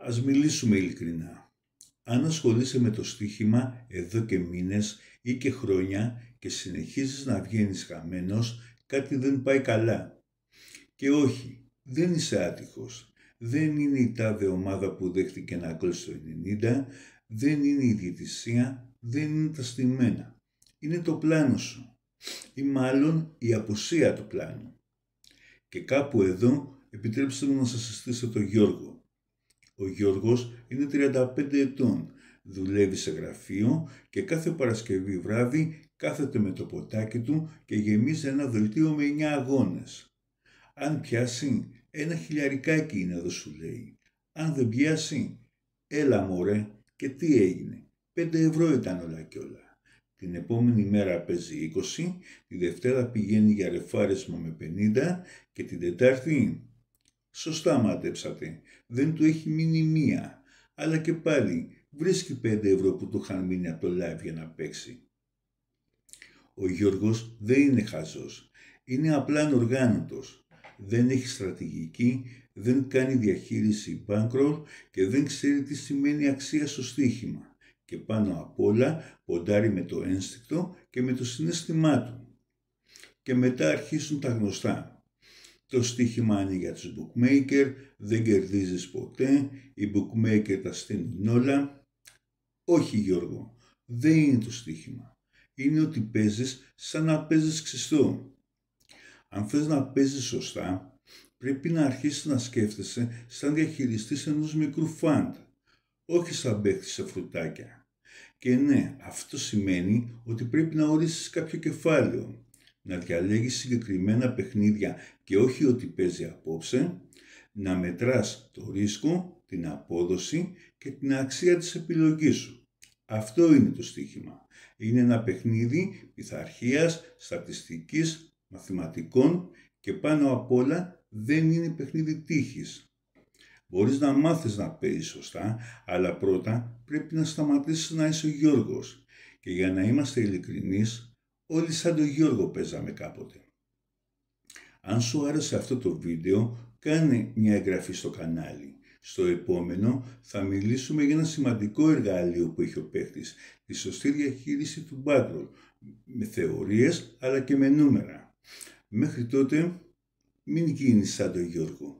Ας μιλήσουμε ειλικρινά. Αν ασχολείσαι με το στοίχημα εδώ και μήνες ή και χρόνια και συνεχίζεις να βγαίνεις χαμένος, κάτι δεν πάει καλά. Και όχι, δεν είσαι άτυχος. Δεν είναι η τάδε ομάδα που δέχτηκε ένα γκολ στο 90, δεν είναι η διαιτησία, δεν είναι τα στημένα. Είναι το πλάνο σου ή μάλλον η απουσία του πλάνου. Και κάπου εδώ επιτρέψτε μου να σας συστήσω τον Γιώργο. Ο Γιώργος είναι 35 ετών, δουλεύει σε γραφείο και κάθε Παρασκευή βράδυ κάθεται με το ποτάκι του και γεμίζει ένα δελτίο με 9 αγώνες. Αν πιάσει, ένα χιλιαρικάκι είναι εδώ σου λέει. Αν δεν πιάσει, έλα μωρέ, και τι έγινε, 5 ευρώ ήταν όλα κι όλα. Την επόμενη μέρα παίζει 20, τη Δευτέρα πηγαίνει για ρεφάρισμα με 50 και την Τετάρτη... Σωστά μάτεψατε, δεν του έχει μείνει μία, αλλά και πάλι βρίσκει 5 ευρώ που του είχαν μείνει από το live για να παίξει. Ο Γιώργος δεν είναι χαζός, είναι απλά ανοργάνωτος, δεν έχει στρατηγική, δεν κάνει διαχείριση bankroll και δεν ξέρει τι σημαίνει αξία στο στοίχημα και πάνω απ' όλα ποντάρει με το ένστικτο και με το συναίσθημά του. Και μετά αρχίσουν τα γνωστά. Το στοίχημα είναι για τους bookmaker, δεν κερδίζεις ποτέ, οι bookmaker τα στείνουν όλα. Όχι Γιώργο, δεν είναι το στοίχημα. Είναι ότι παίζεις σαν να παίζεις ξυστό. Αν θες να παίζεις σωστά, πρέπει να αρχίσεις να σκέφτεσαι σαν διαχειριστής ενός μικρού φαντ, όχι σαν παίχτης σε φρουτάκια. Και ναι, αυτό σημαίνει ότι πρέπει να ορίσεις κάποιο κεφάλαιο, να διαλέγεις συγκεκριμένα παιχνίδια και όχι ότι παίζει απόψε, να μετράς το ρίσκο, την απόδοση και την αξία της επιλογής σου. Αυτό είναι το στοίχημα. Είναι ένα παιχνίδι πειθαρχίας, στατιστικής, μαθηματικών και πάνω απ' όλα δεν είναι παιχνίδι τύχης. Μπορείς να μάθεις να παίζεις σωστά, αλλά πρώτα πρέπει να σταματήσεις να είσαι ο Γιώργος. Και για να είμαστε ειλικρινείς, όλοι σαν τον Γιώργο παίζαμε κάποτε. Αν σου άρεσε αυτό το βίντεο, κάνε μια εγγραφή στο κανάλι. Στο επόμενο θα μιλήσουμε για ένα σημαντικό εργαλείο που έχει ο παίκτης, τη σωστή διαχείριση του bankroll, με θεωρίες αλλά και με νούμερα. Μέχρι τότε μην γίνεις σαν τον Γιώργο.